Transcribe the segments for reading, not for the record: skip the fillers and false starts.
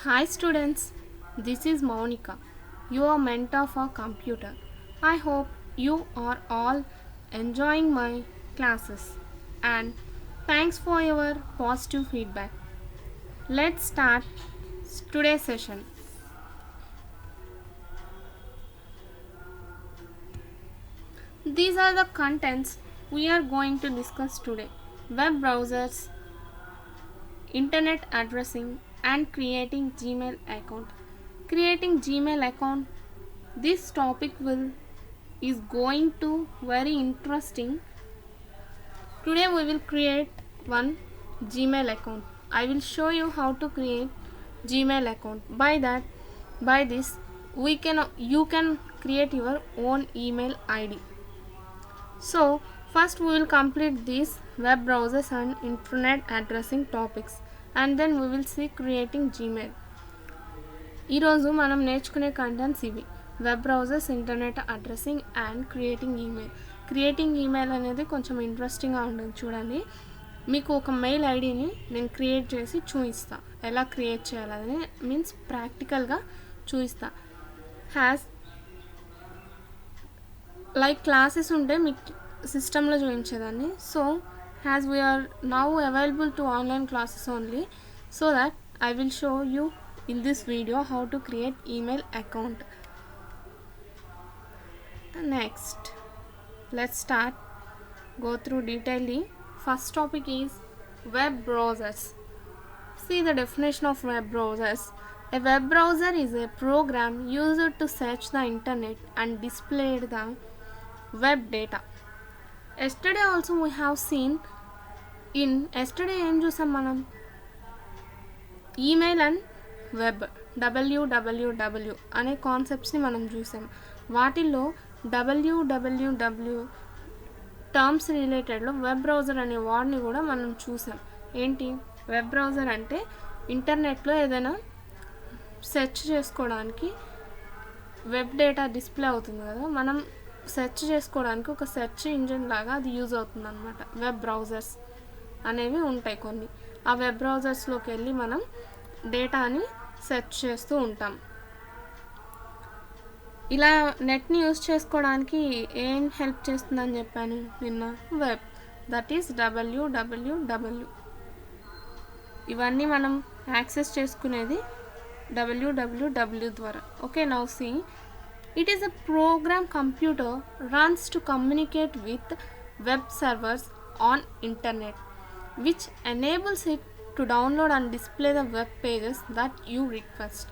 Hi students, this is Monica, your mentor for computer. I hope you are all enjoying my classes and thanks for your positive feedback. Let's start today's session. These are the contents we are going to discuss today. Web browsers, internet addressing and creating Gmail account. Creating Gmail account, this topic will is going to very interesting. Today we will create one Gmail account. I will show you how to create Gmail account. By this you can create your own email ID. So first we will complete these web browsers and internet addressing topics and then we will see creating Gmail. ఈరోజు మనం నేర్చుకునే contents ఇవి web browsers internet addressing and creating email అనేది కొంచెం ఇంట్రెస్టింగ్గా ఉంటుంది చూడండి. మీకు ఒక మెయిల్ ఐడిని నేను క్రియేట్ చేసి చూపిస్తా ఎలా క్రియేట్ చేయాలని మీన్స్ ప్రాక్టికల్గా చూపిస్తా. లైక్ క్లాసెస్ ఉంటే మీకు సిస్టంలో చూపించేదాన్ని. So has we are now available to online classes only, so that I will show you in this video how to create email account. Next, let's start go through detailedly. First topic is web browsers. See the definition of web browsers. A web browser is a program used to search the internet and display the web data. Yesterday also we have seen yesterday em chusam manam email and web www అనే కాన్సెప్ట్స్ని మనం చూసాం. వాటిల్లో www terms రిలేటెడ్లో web browser అనే వర్డ్ని కూడా మనం చూసాం. ఏంటి web browser అంటే ఇంటర్నెట్లో ఏదైనా సెర్చ్ చేసుకోవడానికి వెబ్ డేటా డిస్ప్లే అవుతుంది కదా, మనం సెర్చ్ చేసుకోవడానికి ఒక సెర్చ్ ఇంజిన్ లాగా అది యూజ్ అవుతుంది అనమాట. వెబ్ బ్రౌజర్స్ అనేవి ఉంటాయి కొన్ని. ఆ వెబ్ బ్రౌజర్స్లోకి వెళ్ళి మనం డేటాని సెర్చ్ చేస్తూ ఉంటాం. ఇలా నెట్ని యూజ్ చేసుకోవడానికి ఏం హెల్ప్ చేస్తుందని చెప్పాను నిన్న, వెబ్, దట్ ఈస్ www. ఇవన్నీ మనం యాక్సెస్ చేసుకునేది www ద్వారా. Okay, now see it is a program computer runs to communicate with web servers on internet which enables it to download and display the web pages that you request.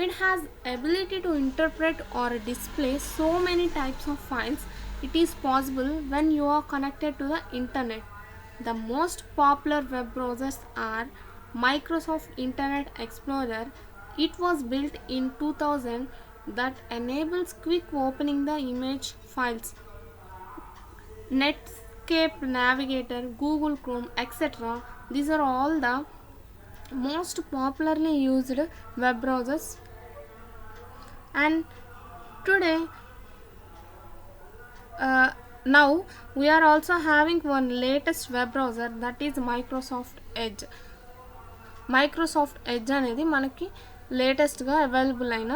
It has ability to interpret or display so many types of files. It is possible when you are connected to the internet. The most popular web browsers are Microsoft Internet Explorer. It was built in 2000 that enables quick opening the image files. Netscape Navigator, Google Chrome, etc. These are all the most popularly used web browsers. And today now we are also having one latest web browser, that is Microsoft Edge. Microsoft Edge అనేది మనకి లేటెస్ట్గా available అయిన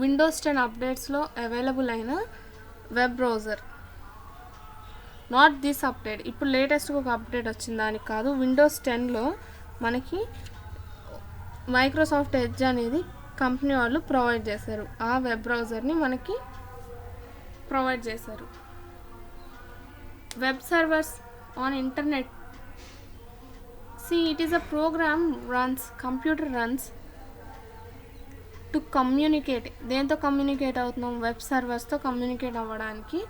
Windows 10 అప్డేట్స్లో available అయిన web browser. Not this update, ఇప్పుడు లేటెస్ట్గా ఒక update వచ్చింది దానికి కాదు. విండోస్ 10లో మనకి మైక్రోసాఫ్ట్ ఎడ్జ్ అనేది కంపెనీ వాళ్ళు ప్రొవైడ్ చేశారు. ఆ వెబ్ బ్రౌజర్ని మనకి ప్రొవైడ్ చేశారు. Web servers on internet. See it is a program computer runs to communicate. దేంతో కమ్యూనికేట్ అవుతున్నాం? వెబ్ సర్వర్స్తో కమ్యూనికేట్ అవ్వడానికి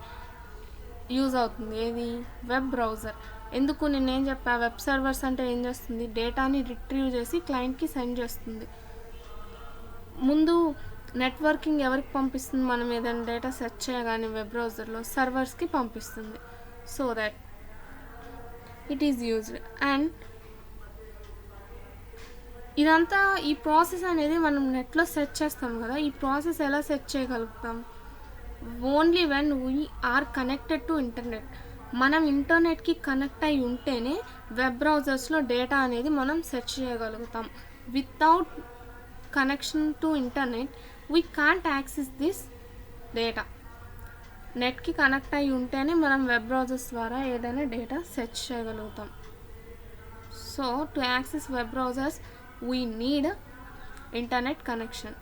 యూజ్ అవుతుంది. ఏది? Web browser. ఎందుకు నేనేం చెప్పా, వెబ్ సర్వర్స్ అంటే ఏం చేస్తుంది, డేటాని రిట్రీవ్ చేసి క్లయింట్కి సెండ్ చేస్తుంది. ముందు నెట్వర్కింగ్ ఎవరికి పంపిస్తుంది? మనం ఏదైనా డేటా సెర్చ్ చేయగానే వెబ్ బ్రౌజర్లో సర్వర్స్కి పంపిస్తుంది. So that it is used. And ఇదంతా ఈ ప్రాసెస్ అనేది మనం నెట్లో సెర్చ్ చేస్తాం కదా, ఈ ప్రాసెస్ ఎలా సెర్చ్ చేయగలుగుతాం? Only when we are connected to internet. మనం ఇంటర్నెట్కి కనెక్ట్ అయి ఉంటేనే వెబ్ బ్రౌజర్స్లో డేటా అనేది మనం సెర్చ్ చేయగలుగుతాం. Without connection to internet, we can't access this data. నెట్కి కనెక్ట్ అయి ఉంటేనే మనం వెబ్ బ్రౌజర్స్ ద్వారా ఏదైనా డేటా సెర్చ్ చేయగలుగుతాం. So to access web browsers we need internet connection.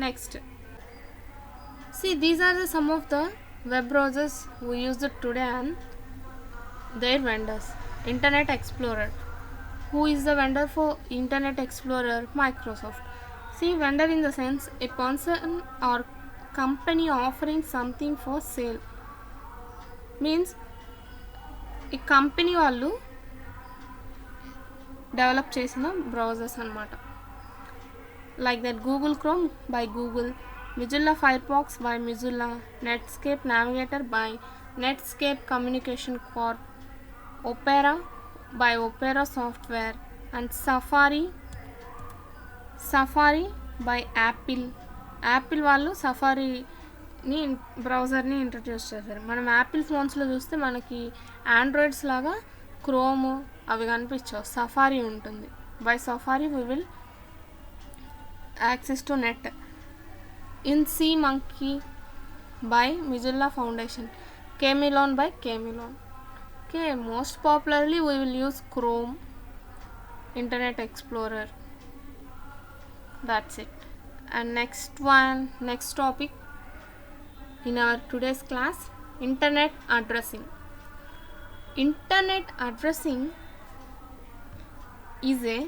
Next, see these are the some of the web browsers we use it today and their vendors. Internet Explorer. Who is the vendor for Internet Explorer? Microsoft. See, vendor in the sense a person or company offering something for sale. Means ఈ company వాళ్ళు develop చేసిన browsers అన్నమాట. Like that Google chrome by Google, Mozilla Firefox by Mozilla, Netscape Navigator by Netscape Communication Corp, Opera by Opera Software, and Safari by Apple. Apple వాళ్ళు సఫారీని బ్రౌజర్ని introduce చేశారు. మనం Apple ఫోన్స్లో చూస్తే మనకి ఆండ్రాయిడ్స్ లాగా క్రోమ్ అవి కనిపించవు, సఫారీ ఉంటుంది. By safari we will access to net. In SeaMonkey by Mozilla Foundation, Chameleon by Chameleon. Okay, most popularly we will use Chrome, Internet Explorer. That's it. And next topic in our today's class, internet addressing. Internet addressing is a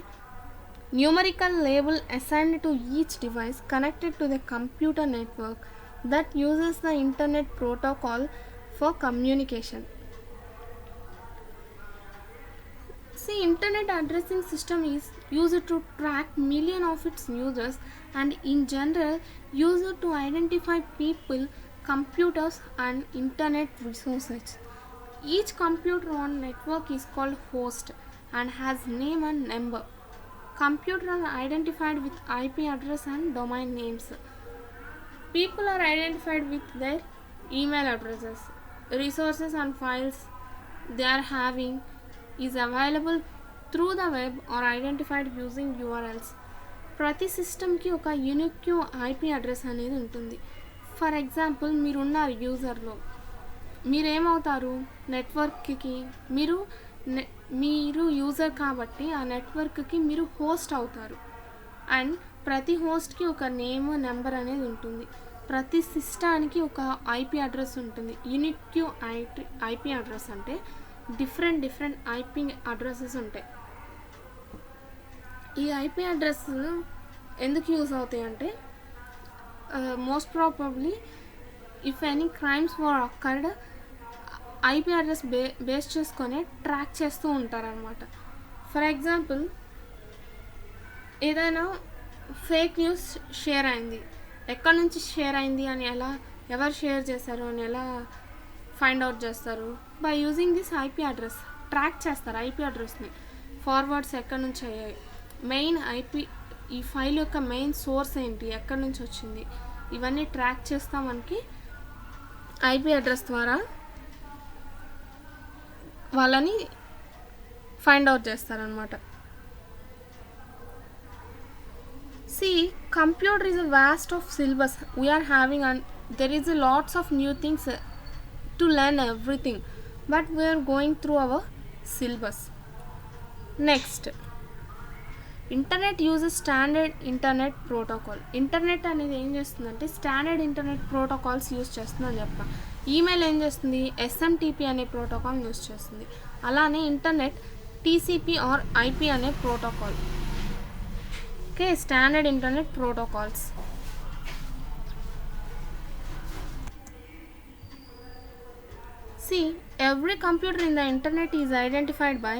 numerical label assigned to each device connected to the computer network that uses the internet protocol for communication. See, internet addressing system is used to track millions of its users and in general used to identify people, computers and internet resources. Each computer on network is called host and has name and number. Computers are identified with IP address and domain names. People are identified with their email addresses. Resources and files they are having is available through the web or identified using URLs. ప్రతి సిస్టమ్కి ఒక unique IP address అనేది ఉంటుంది. For example, మీరున్నారు యూజర్లో, మీరేమవుతారు, నెట్వర్క్కి మీరు user కాబట్టి ఆ నెట్వర్క్కి మీరు హోస్ట్ అవుతారు. అండ్ ప్రతి హోస్ట్కి ఒక నేమ్, నెంబర్ అనేది ఉంటుంది. ప్రతి సిస్టానికి ఒక ఐపీ అడ్రస్ ఉంటుంది. యూనిక్ ఐపీ అడ్రస్ అంటే డిఫరెంట్ ఐపీ అడ్రస్సెస్ ఉంటాయి. ఈ ఐపీ అడ్రస్ ఎందుకు యూజ్ అవుతాయి అంటే, most probably if any crimes were occurred IP address base చేసుకొని ట్రాక్ చేస్తూ ఉంటారనమాట. ఫర్ ఎగ్జాంపుల్, ఏదైనా ఫేక్ న్యూస్ షేర్ అయింది, ఎక్కడి నుంచి షేర్ అయింది అని ఎవరు షేర్ చేశారు అని ఎలా ఫైండ్ అవుట్ చేస్తారు? By using this IP address track చేస్తారు. ఐపీ అడ్రస్ని ఫార్వర్డ్స్ ఎక్కడి నుంచి అయ్యాయి, మెయిన్ ఐపీ, ఈ ఫైల్ యొక్క మెయిన్ సోర్స్ ఏంటి, ఎక్కడి నుంచి వచ్చింది, ఇవన్నీ ట్రాక్ చేస్తాం. మనకి ఐపీ అడ్రస్ ద్వారా వాళ్ళని ఫైండ్ అవుట్ చేస్తారనమాట. See, computer is a vast of syllabus we are having and there is a lots of new things to learn everything, but we are going through our syllabus. Next, internet uses standard internet protocol. Internet అనేది ఏం చేస్తుందంటే standard internet protocols use చేస్తుందని చెప్పా. Email ఏం చేస్తుంది, SMTP అనే protocol use చేస్తుంది. అలానే ఇంటర్నెట్ టీసీపీ ఆర్ ఐపీ అనే protocol. Okay, standard internet protocols. See, every computer in the internet is identified by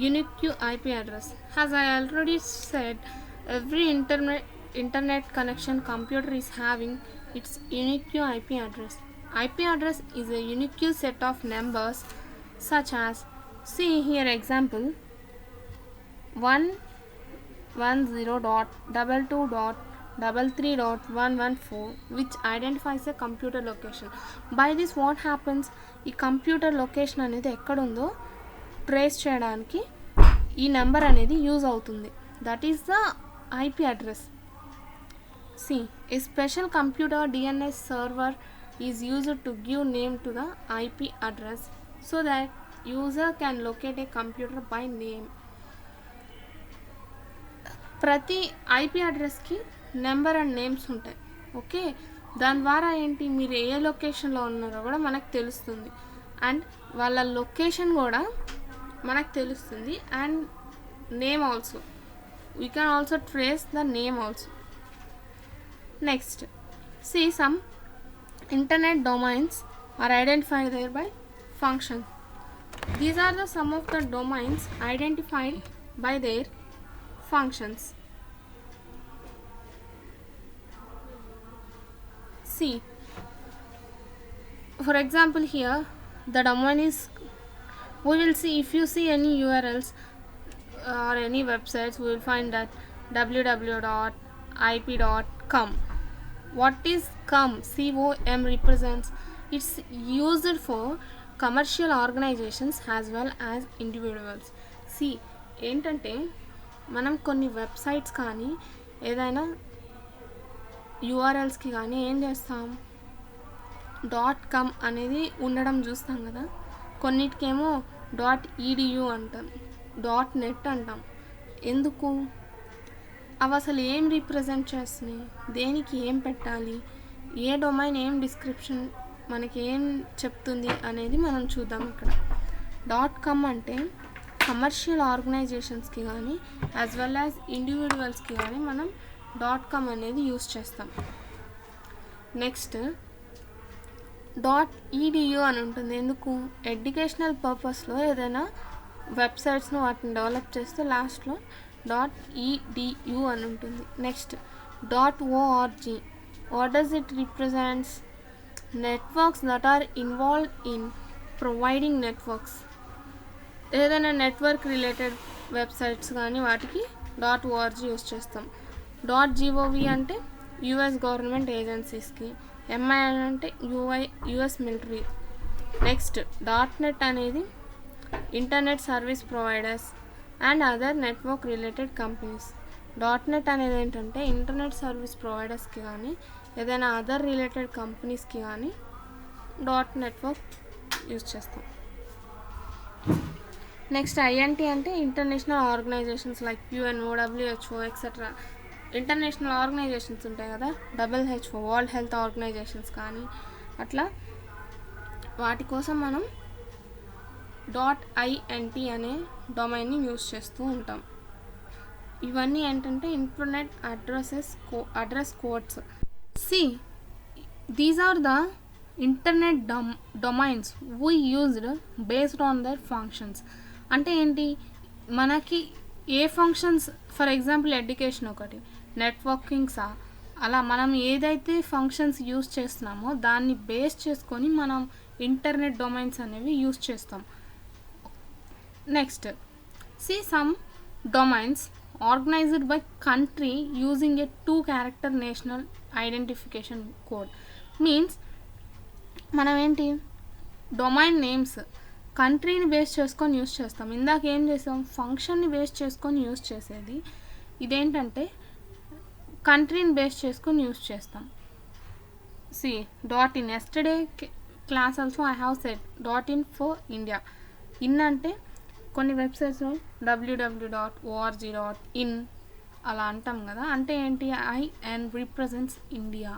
unique IP address. As I already said, every internet connection computer is having its unique IP address. IP address is a unique set of numbers such as, see here example, 110.22.33.114 which identifies a computer location. By this what happens, ఈ computer location అనేది ఎక్కడుందో trace చేయడానికి ఈ number అనేది use అవుతుంది. That is the IP address. See, a special computer DNS server is used to give name to the IP address so that user can locate a computer by name. ప్రతి IP అడ్రస్కి number and names ఉంటాయి. Okay, దాని ద్వారా ఏంటి, మీరు ఏ లొకేషన్లో ఉన్నారో కూడా మనకు తెలుస్తుంది, అండ్ వాళ్ళ లొకేషన్ కూడా మనకు తెలుస్తుంది, and name also we can also trace the name also. Next, see some internet domains are identified there by function. These are the some of the domains identified by their functions. See, for example here the domain is, we will see, if you see any URLs or any websites, we will find that www.ip.com. What is com? COM represents, it's used for commercial organizations as well as individuals. See, ఏంటంటే మనం కొన్ని websites కానీ ఏదైనా యూఆర్ఎల్స్కి కానీ ఏం చేస్తాం, .com అనేది ఉండడం చూస్తాం కదా, కొన్నిటికేమో .edu అంటాం, .net అంటాం. ఎందుకు? అవి అసలు ఏం రిప్రజెంట్ చేస్తున్నాయి, దేనికి ఏం పెట్టాలి, ఏ డొమైన్ ఏం డిస్క్రిప్షన్ మనకి ఏం చెప్తుంది అనేది మనం చూద్దాం ఇక్కడ. .com అంటే కమర్షియల్ ఆర్గనైజేషన్స్కి కానీ యాజ్ వెల్ యాజ్ ఇండివిజువల్స్కి కానీ మనం .com అనేది యూస్ చేస్తాం. నెక్స్ట్ .edu అని ఉంటుంది. ఎందుకు? ఎడ్యుకేషనల్ పర్పస్లో ఏదైనా వెబ్సైట్స్ను వాటిని డెవలప్ చేస్తే లాస్ట్లో .edu అని ఉంటుంది. Next .org, what does it represents? Networks that are involved in providing networks. ఏదైనా నెట్వర్క్ రిలేటెడ్ వెబ్సైట్స్ కానీ వాటికి .org యూస్ చేస్తాం. .gov అంటే యుఎస్ గవర్నమెంట్ ఏజెన్సీస్కి, MIN అంటే యుఎస్ మిలిటరీ. నెక్స్ట్ .net అనేది internet service providers and other network related companies. .net అనేది ఏంటంటే ఇంటర్నెట్ సర్వీస్ ప్రొవైడర్స్కి కానీ ఏదైనా అదర్ రిలేటెడ్ కంపెనీస్కి కానీ .network యూజ్ చేస్తాం. నెక్స్ట్ INT అంటే international organizations like UN, WHO etcetera. International organizations ఉంటాయి కదా, WHO, వరల్డ్ హెల్త్ ఆర్గనైజేషన్స్ కానీ అట్లా, వాటి కోసం మనం .int అనే డొమైన్ని యూస్ చేస్తూ ఉంటాం. ఇవన్నీ ఏంటంటే internet address codes. See, these are the internet domains we used based on their functions. అంటే ఏంటి, మనకి ఏ ఫంక్షన్స్, ఫర్ ఎగ్జాంపుల్ ఎడ్యుకేషన్ ఒకటి, నెట్వర్కింగ్సా, అలా మనం ఏదైతే ఫంక్షన్స్ యూస్ చేస్తున్నామో దాన్ని బేస్ చేసుకొని మనం ఇంటర్నెట్ డొమైన్స్ అనేవి యూస్ చేస్తాం. Next, see some domains organized by country using a 2-character national identification code. Means మనం ఏంటి, డొమైన్ నేమ్స్ కంట్రీని బేస్ చేసుకొని యూస్ చేస్తాం. ఇందాక ఏం చేసాం, ఫంక్షన్ని బేస్ చేసుకొని యూస్ చేసేది. ఇదేంటంటే కంట్రీని బేస్ చేసుకొని యూస్ చేస్తాం. See .in, yesterday class also I have said .in for India. In అంటే కొన్ని వెబ్సైట్స్లో www.org.in అలా అంటాం కదా, అంటే ఏంటి, IN represents India.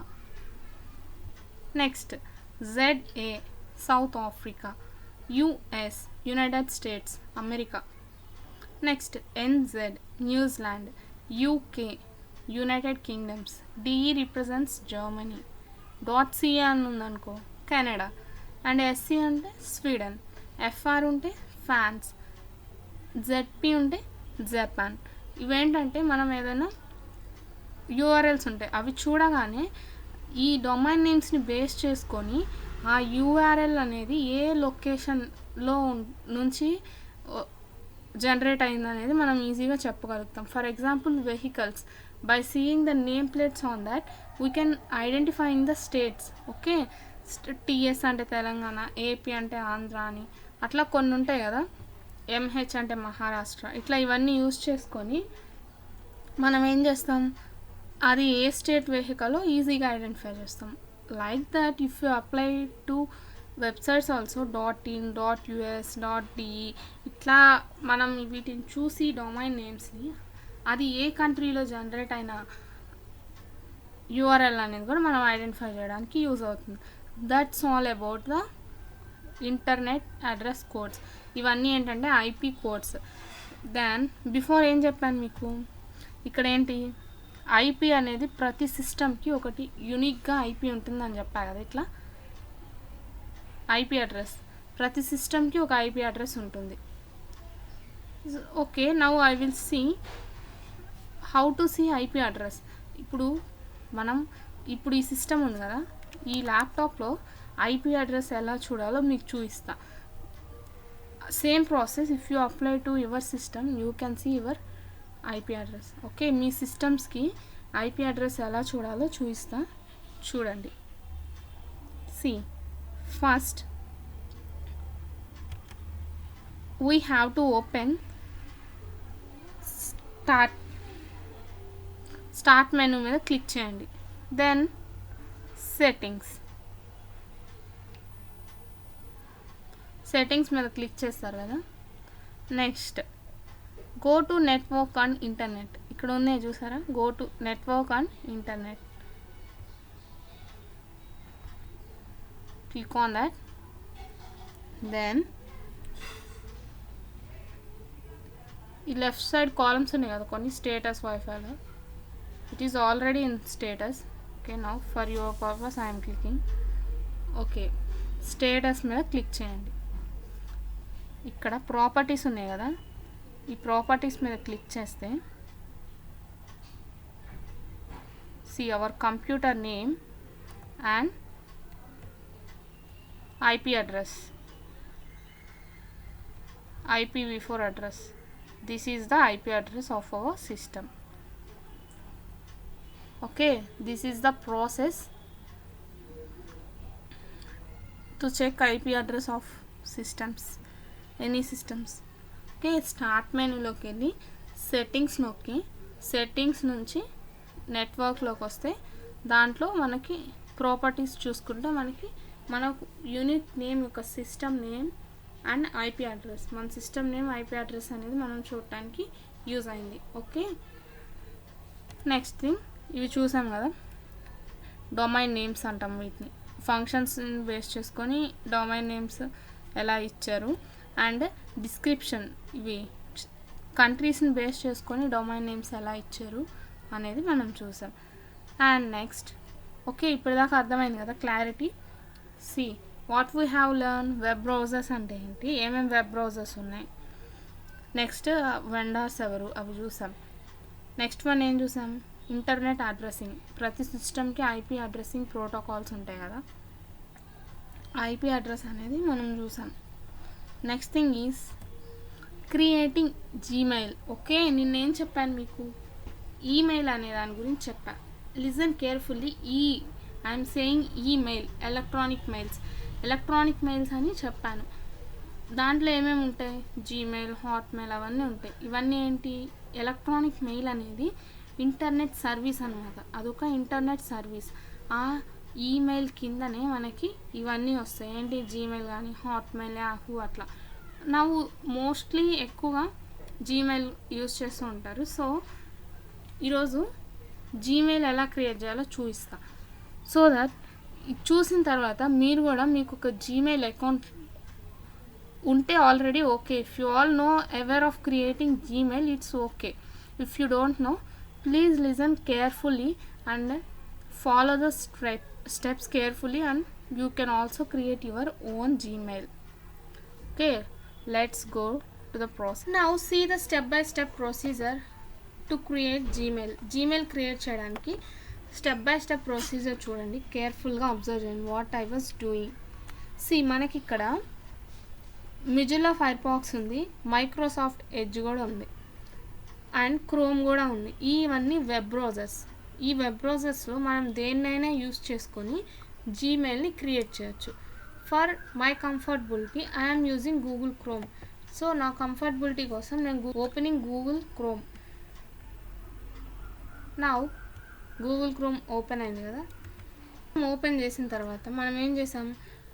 Next ZA south Africa, US United states America. Next NZ New Zealand, UK United kingdoms, DE represents Germany. .CA అని ఉందనుకో Canada, and SC అంటే స్వీడన్, FR ఉంటే ఫ్రాన్స్, ZP ఉంటే జపాన్. ఇవేంటంటే మనం ఏదైనా URLs ఉంటాయి, అవి చూడగానే ఈ డొమైన్ నేమ్స్ని బేస్ చేసుకొని ఆ URL అనేది ఏ లొకేషన్లో నుంచి జనరేట్ అయిందనేది మనం ఈజీగా చెప్పగలుగుతాం. For example vehicles, by seeing the name plates on that we can identifying the states. Okay, TS అంటే తెలంగాణ, AP అంటే ఆంధ్ర అని అట్లా కొన్ని ఉంటాయి కదా, MH అంటే మహారాష్ట్ర. ఇట్లా ఇవన్నీ యూజ్ చేసుకొని మనం ఏం చేస్తాం, అది ఏ స్టేట్ వెహికల్లో ఈజీగా ఐడెంటిఫై చేస్తాం. Like that if you apply to websites also .in .us .de ఇట్లా మనం వీటిని చూసి డొమైన్ నేమ్స్ని అది ఏ కంట్రీలో జనరేట్ అయిన యూఆర్ఎల్ అనేది కూడా మనం ఐడెంటిఫై చేయడానికి యూజ్ అవుతుంది. That's all about the internet address codes. ఇవన్నీ ఏంటంటే ఐపీ కోడ్స్. దెన్ బిఫోర్ ఏం చెప్పాను మీకు, ఇక్కడ ఏంటి ఐపీ అనేది ప్రతి సిస్టమ్కి ఒకటి యూనిక్గా ఐపీ ఉంటుందని చెప్పా కదా. ఇట్లా ఐపీ అడ్రస్ ప్రతి సిస్టమ్కి ఒక ఐపీ అడ్రస్ ఉంటుంది. Okay, now I will see how to see IP address. ఇప్పుడు ఈ సిస్టమ్ ఉంది కదా, ఈ ల్యాప్టాప్లో ఐపీ అడ్రస్ ఎలా చూడాలో మీకు చూపిస్తా. Same process if you apply to your system you can see your IP address. Okay, మీ సిస్టమ్స్కి ఐపీ అడ్రస్ ఎలా చూడాలో చూపిస్తా, చూడండి. See first we have to open start menu మీద క్లిక్ చేయండి. దెన్ సెట్టింగ్స్ మీద క్లిక్ చేస్తారు కదా. Next go to network and internet. ఇక్కడ ఉన్నాయి చూసారా, go to network and internet. Click on that. Then ఈ లెఫ్ట్ సైడ్ కాలమ్స్ ఉన్నాయి కదా కొన్ని, status వైఫైలో. It is already in status. Okay, now for your purpose I'm clicking. Okay, status మీద click చేయండి. ఇక్కడ ప్రాపర్టీస్ ఉన్నాయి కదా, ఈ ప్రాపర్టీస్ మీద క్లిక్ చేస్తే see our computer name and IP address, IPv4 address. This is the IP address of our system. Okay, this is the process to check IP address of systems, any systems. Okay, start మెనూలోకి వెళ్ళి settings నొక్కి settings నుంచి నెట్వర్క్లోకి వస్తే దాంట్లో మనకి properties చూసుకుంటే మనకు unit name యొక్క system name and IP address, మన సిస్టమ్ నేమ్ ఐపీ అడ్రస్ అనేది మనం చూడటానికి యూజ్ అయింది. ఓకే, నెక్స్ట్ థింగ్ ఇవి చూసాం కదా, డొమైన్ నేమ్స్ అంటాం వీటిని. ఫంక్షన్స్ బేస్ చేసుకొని డొమైన్ నేమ్స్ ఎలా ఇచ్చారు అండ్ డిస్క్రిప్షన్, ఇవి కంట్రీస్ని బేస్ చేసుకొని డొమైన్ నేమ్స్ ఎలా ఇచ్చారు అనేది మనం చూసాం. అండ్ నెక్స్ట్ ఓకే, ఇప్పటిదాకా అర్థమైంది కదా clarity. See what we have learn, web browsers అంటే ఏంటి, ఏమేమి వెబ్ బ్రౌజర్స్ ఉన్నాయి, నెక్స్ట్ వెండర్స్ ఎవరు అవి చూసాం. నెక్స్ట్ వన్ ఏం చూసాం, ఇంటర్నెట్ అడ్రస్సింగ్. ప్రతి సిస్టమ్కి ఐపీ అడ్రస్సింగ్ ప్రోటోకాల్స్ ఉంటాయి కదా, ఐపీ అడ్రస్ అనేది మనం చూసాం. Next thing is creating Gmail. Okay, నిన్నేం చెప్పాను మీకు, ఈమెయిల్ అనే దాని గురించి చెప్పాను. Listen carefully. I'm saying email, electronic mails అని చెప్పాను. దాంట్లో ఏమేమి ఉంటాయి, జీమెయిల్, హాట్మెయిల్ అవన్నీ ఉంటాయి. ఇవన్నీ ఏంటి, ఎలక్ట్రానిక్ మెయిల్ అనేది ఇంటర్నెట్ సర్వీస్ అనమాట. అదొక ఇంటర్నెట్ సర్వీస్. ఆ ఈమెయిల్ కిందనే మనకి ఇవన్నీ వస్తాయి. ఏంటి, జీమెయిల్ కానీ హాట్మెయిల్, యాహూ అట్లా. ನಾವು మోస్ట్లీ ఎక్కువగా జీమెయిల్ యూజ్ చేస్తూ ఉంటారు. సో ఈరోజు జీమెయిల్ ఎలా క్రియేట్ చేయాలో చూపిస్తా. సో దట్ చూసిన తర్వాత మీరు కూడా మీకు ఒక జీమెయిల్ అకౌంట్ ఉంటే already okay. If you all know aware of creating Gmail it's okay. If you don't know please listen carefully and follow the steps carefully and you can also create your own Gmail. Okay, let's go to the process. Now see the step by step procedure to create Gmail create cheyadaniki step by step procedure చూడండి, careful గా observe చేయండి what I was doing. see మనకి ఇక్కడ Mozilla Firefox ఉంది, Microsoft edge కూడా ఉంది and chrome కూడా ఉంది. ఇవన్నీ వెబ్ బ్రౌజర్స్. ఈ వెబ్ బ్రౌజర్స్లో మనం దేన్నైనా యూస్ చేసుకొని జీమెయిల్ని క్రియేట్ చేయొచ్చు. For my comfortability I'm using Google chrome. So నా కంఫర్టబిలిటీ కోసం నేను opening Google chrome. Now Google chrome open అయింది కదా. ఓపెన్ చేసిన తర్వాత మనం ఏం చేసాం,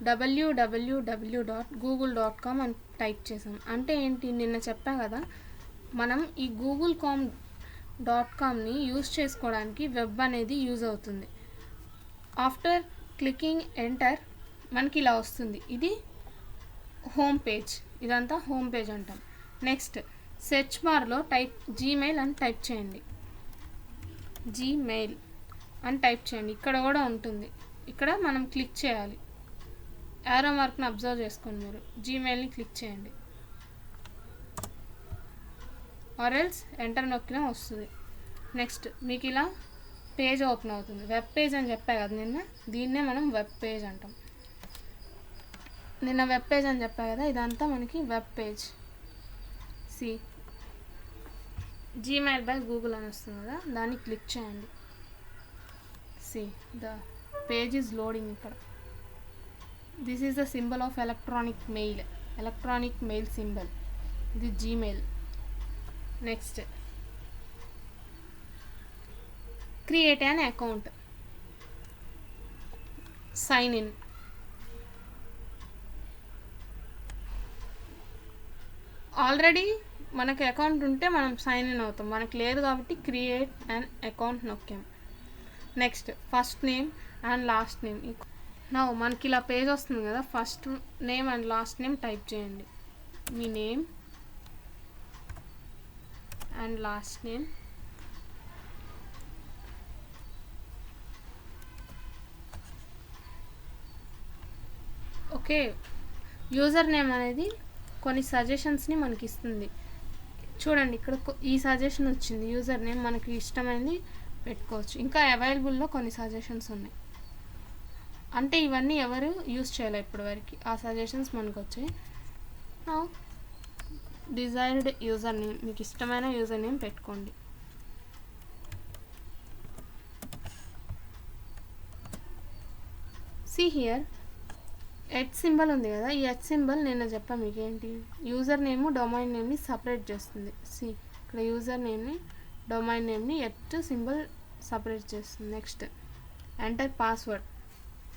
www.google.com అని టైప్ చేసాం. అంటే ఏంటి, నిన్న చెప్పా కదా, మనం ఈ google.com యూజ్ చేసుకోవడానికి వెబ్ అనేది యూజ్ అవుతుంది. ఆఫ్టర్ క్లికింగ్ ఎంటర్ మనకి ఇలా వస్తుంది, ఇది హోమ్ పేజ్, ఇదంతా హోమ్ పేజ్ అంటాం. నెక్స్ట్ సెర్చ్ బార్లో జీమెయిల్ అని టైప్ చేయండి, జీమెయిల్ అని టైప్ చేయండి. ఇక్కడ కూడా ఉంటుంది, ఇక్కడ మనం క్లిక్ చేయాలి. యారో మార్క్ని అబ్జర్వ్ చేసుకోండి, మీరు జీమెయిల్ని క్లిక్ చేయండి, ఆర్ఎల్స్ ఎంటర్ నొక్కినా వస్తుంది. నెక్స్ట్ మీకు ఇలా పేజ్ ఓపెన్ అవుతుంది. వెబ్ పేజ్ అని చెప్పా కదా నిన్న, దీన్నే మనం వెబ్ పేజ్ అంటాం. నిన్న వెబ్ పేజ్ అని చెప్పా కదా, ఇదంతా మనకి web page. See Gmail by Google అని వస్తుంది కదా, దాన్ని క్లిక్ చేయండి. See the page is loading. ఇక్కడ this is the symbol of electronic mail symbol, ఇది Gmail. Next create an account, sign in. Already మనకి అకౌంట్ ఉంటే మనం సైన్ ఇన్ అవుతాం, మనకు లేదు కాబట్టి క్రియేట్ an అకౌంట్ నొక్కాం. Next first name and last name. నా మనకి ఇలా పేజ్ వస్తుంది కదా, first name and last name type చేయండి, మీ name and last name. Okay, user name అనేది కొన్ని సజెషన్స్ని మనకి ఇస్తుంది. చూడండి ఇక్కడ ఈ సజెషన్ వచ్చింది, యూజర్ నేమ్ మనకి ఇష్టమైంది పెట్టుకోవచ్చు. ఇంకా అవైలబుల్లో కొన్ని సజెషన్స్ ఉన్నాయి, అంటే ఇవన్నీ ఎవరు యూజ్ చేయాలి ఇప్పటి వరకు, ఆ సజెషన్స్ మనకు వచ్చాయి. డిజైర్డ్ యూజర్ నేమ్, మీకు ఇష్టమైన యూజర్ నేమ్ పెట్టుకోండి. సి హియర్ ఎట్ సింబల్ ఉంది కదా, ఈ ఎట్ సింబల్ నిన్న చెప్పా మీకు ఏంటి, యూజర్ నేమ్ డొమైన్ నేమ్ని సపరేట్ చేస్తుంది. సి ఇక్కడ యూజర్ నేమ్ని డొమైన్ నేమ్ని ఎట్ సింబల్ సపరేట్ చేస్తుంది. Next enter password,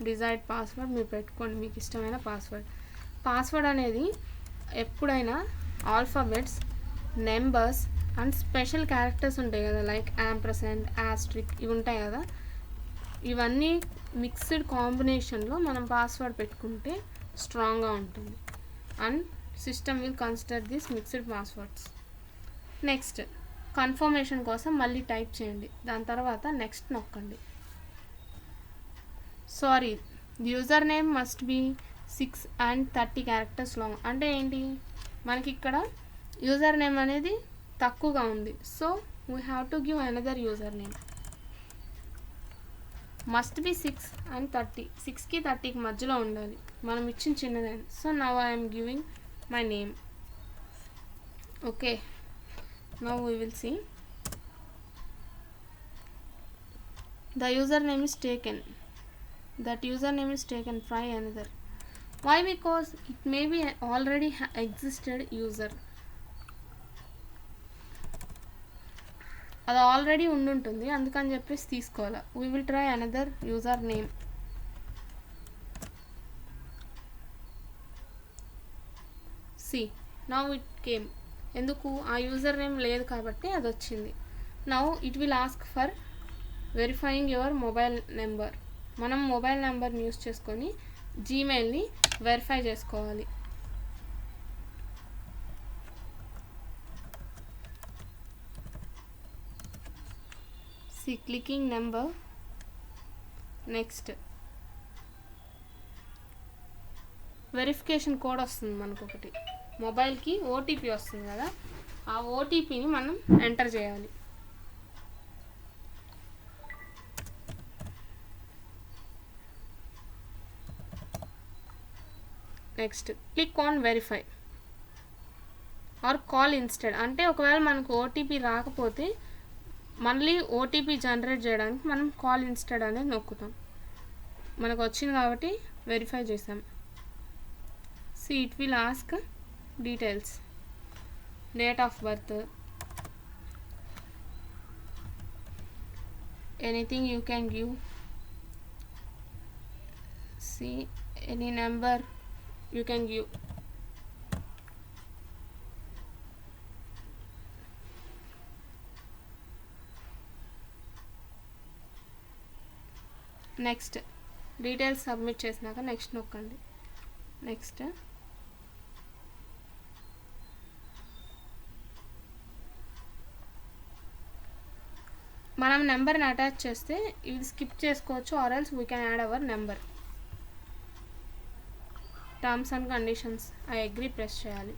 desired password మీరు పెట్టుకోండి, మీకు ఇష్టమైన పాస్వర్డ్ అనేది ఎప్పుడైనా alphabets, numbers and special characters ఉంటాయి కదా, లైక్ యాంపర్సెంట్, ఆస్ట్రిక్, ఇవి ఉంటాయి కదా, ఇవన్నీ మిక్స్డ్ కాంబినేషన్లో మనం పాస్వర్డ్ పెట్టుకుంటే స్ట్రాంగ్గా ఉంటుంది. And system will consider this mixed passwords. Next confirmation కోసం మళ్ళీ టైప్ చేయండి, దాని తర్వాత నెక్స్ట్ నొక్కండి. Sorry, user name must be 6 and 30 characters long. అంటే ఏంటి, మనకి ఇక్కడ యూజర్ నేమ్ అనేది తక్కువగా ఉంది, so we have to give another user name. Must be 6 and 30, 6కి 30కి మధ్యలో ఉండాలి, మనం ఇచ్చిన చిన్నదైన. So now I'm giving my name. Okay, now we will see the user name is taken. That username is taken, try another. Why? Because it may be already existed user, అది already ఉండుంటుంది, అందుకని చెప్పేసి తీసుకోవాలి. we will try another user name. see now it came, ఎందుకు, ఆ user name లేదు కాబట్టి అది వచ్చింది. now it will ask for verifying your mobile number. మనం మొబైల్ నెంబర్ని యూజ్ చేసుకొని జీమెయిల్ని వెరిఫై చేసుకోవాలి. See clicking number. Next verification code వస్తుంది మనకు ఒకటి, మొబైల్కి ఓటీపీ వస్తుంది కదా, ఆ ఓటీపీని మనం ఎంటర్ చేయాలి. Next click on verify or call instead. అంటే ఒకవేళ మనకు ఓటీపీ రాకపోతే మళ్ళీ ఓటీపీ జనరేట్ చేయడానికి మనం కాల్ ఇన్స్టెడ్ అనేది నొక్కుతాం. మనకు వచ్చింది కాబట్టి వెరిఫై చేసాం. See it will ask details, date of birth, anything you can give. See, any number you can give. Next details submit చేసినాక నెక్స్ట్ నొక్కండి. నెక్స్ట్ మనం నెంబర్ని అటాచ్ చేస్తే ఇది స్కిప్ చేసుకోవచ్చు, or else we can add our number. Terms and conditions I agree press చేయాలి.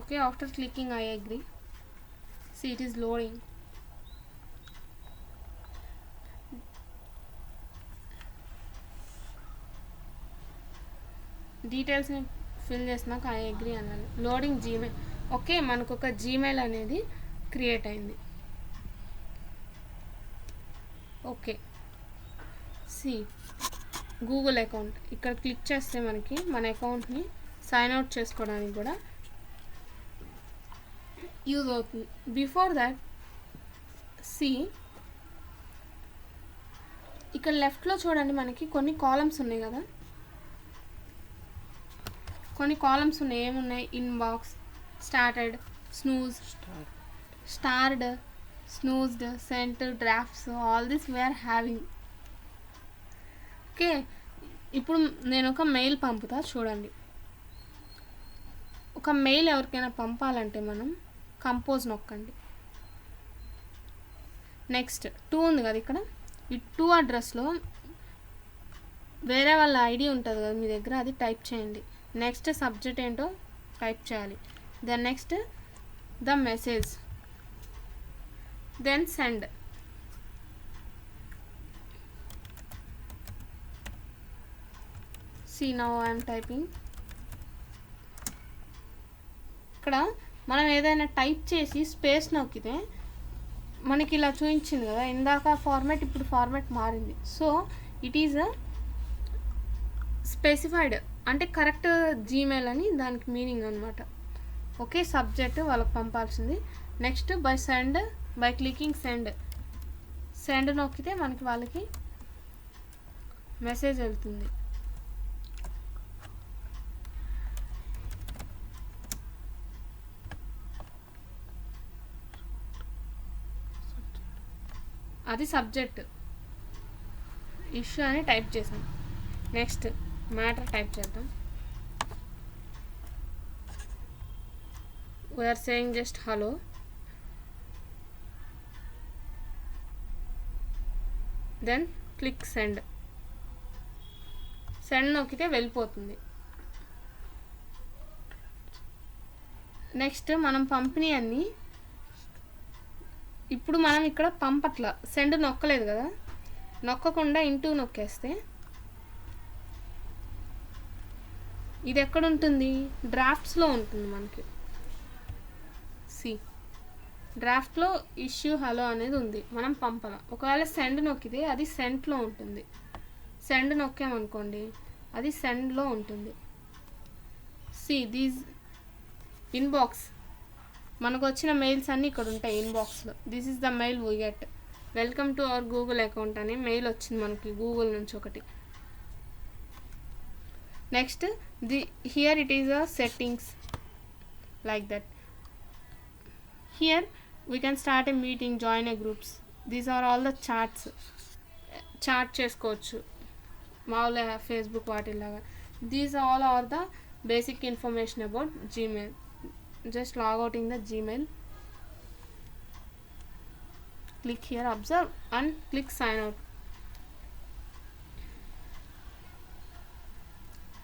Okay, after clicking I agree, see it is loading. డీటెయిల్స్ని fill చేసినాక ఐ అగ్రీ అన్నాను. Loading Gmail. ఓకే, మనకు ఒక జీమెయిల్ అనేది క్రియేట్ అయింది. Okay, see Google account ఇక్కడ click చేస్తే మనకి మన అకౌంట్ని సైన్ అవుట్ చేసుకోవడానికి కూడా యూజ్ అవుతుంది. బిఫోర్ దాట్ సి ఇక్కడ లెఫ్ట్లో చూడండి, మనకి కొన్ని కాలమ్స్ ఉన్నాయి కదా, కొన్ని కాలమ్స్ ఉన్నాయి. ఏమున్నాయి? Inbox, started, snooze, starred, snoozed, sent, drafts, all this we are having. Okay, ఇప్పుడు నేను ఒక మెయిల్ పంపుతా చూడండి. ఒక మెయిల్ ఎవరికైనా పంపాలంటే మనం కంపోజ్ నొక్కండి. నెక్స్ట్ టూ ఉంది కదా ఇక్కడ, ఈ టూ అడ్రస్లో వేరే వాళ్ళ ఐడి ఉంటుంది కదా మీ దగ్గర, అది టైప్ చేయండి. నెక్స్ట్ సబ్జెక్ట్ ఏంటో టైప్ చేయాలి. Then next the message, then send. See, now I am typing. ఇక్కడ మనం ఏదైనా టైప్ చేసి స్పేస్ నొక్కితే మనకి ఇలా చూపించింది కదా, ఇందాక ఫార్మాట్ ఇప్పుడు ఫార్మాట్ మారింది. సో ఇట్ ఈజ్ స్పెసిఫైడ్ అంటే కరెక్ట్ జీమెయిల్ అని దానికి మీనింగ్ అనమాట. ఓకే, సబ్జెక్ట్ వాళ్ళకి పంపాల్సింది. Next by send, by clicking send, send నొక్కితే మనకి వాళ్ళకి మెసేజ్ వెళ్తుంది. అది సబ్జెక్ట్, ఇష్యూ అని టైప్ చేసాం. నెక్స్ట్ మ్యాటర్ టైప్ చేద్దాం. We are saying just hello. Then click send. Send నొక్కితే వెళ్ళిపోతుంది. నెక్స్ట్ మనం పంపిణీ అన్నీ ఇప్పుడు మనం ఇక్కడ పంపట్ల సెండ్ నొక్కలేదు కదా, నొక్కకుండా ఇంటూ నొక్కేస్తే ఇది ఎక్కడ ఉంటుంది? డ్రాఫ్ట్స్లో ఉంటుంది మనకి. సి డ్రాఫ్ట్లో ఇష్యూ హలో అనేది ఉంది, మనం పంపాల. ఒకవేళ సెండ్ నొక్కితే అది సెంట్లో ఉంటుంది. సెండ్ నొక్కామనుకోండి అది సెండ్లో ఉంటుంది. సి దీస్ ఇన్బాక్స్, మనకు వచ్చిన మెయిల్స్ అన్నీ ఇక్కడ ఉంటాయి ఇన్బాక్స్లో. This is the mail we get, welcome to our Google account అనే మెయిల్ వచ్చింది మనకి గూగుల్ నుంచి ఒకటి. Next here it is a settings like that. Here we can start a meeting, join a groups. These are all the chats. Chat చేసుకోవచ్చు మామూలుగా Facebook వాటిలాగా. These all are the basic information about Gmail. Just log out in the Gmail, click here observe and click sign out.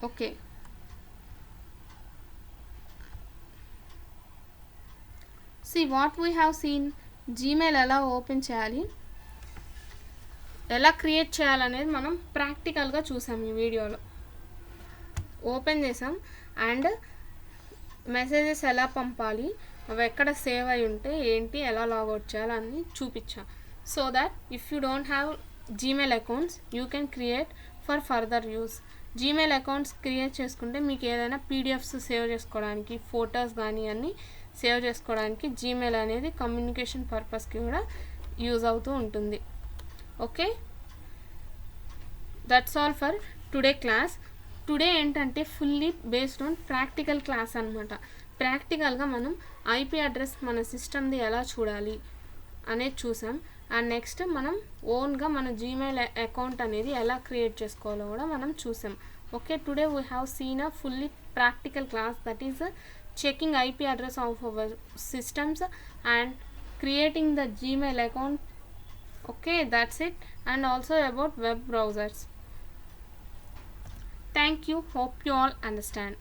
Okay, see what we have seen. Gmail ఎలా open చేయాలి, ఎలా create చేయాలనేది మనం ప్రాక్టికల్గా చూసాం ఈ వీడియోలో. ఓపెన్ చేసాం అండ్ మెసేజెస్ ఎలా పంపాలి, అవి ఎక్కడ సేవ్ అయి ఉంటే ఏంటి, ఎలా లాగౌట్ చేయాలని చూపించాం. So that if you don't have Gmail accounts you can create for further use. Gmail accounts create చేసుకుంటే మీకు ఏదైనా పీడిఎఫ్స్ సేవ్ చేసుకోవడానికి, ఫొటోస్ కానీ అన్నీ సేవ్ చేసుకోవడానికి జీమెయిల్ అనేది కమ్యూనికేషన్ పర్పస్కి కూడా యూజ్ అవుతూ ఉంటుంది. Okay, that's all for today class. Today ఏంటంటే fully based on practical class అనమాట. ప్రాక్టికల్గా మనం ఐపీ అడ్రస్ మన సిస్టమ్ది ఎలా చూడాలి అనేది చూసాం. అండ్ నెక్స్ట్ మనం ఓన్గా మన జీమెయిల్ అకౌంట్ అనేది ఎలా క్రియేట్ చేసుకోవాలో కూడా మనం చూసాం. Okay, today we have seen a fully practical class, that is checking IP address of our systems and creating the Gmail account. Okay, that's it. And also about web browsers. Thank you, hope you all understand.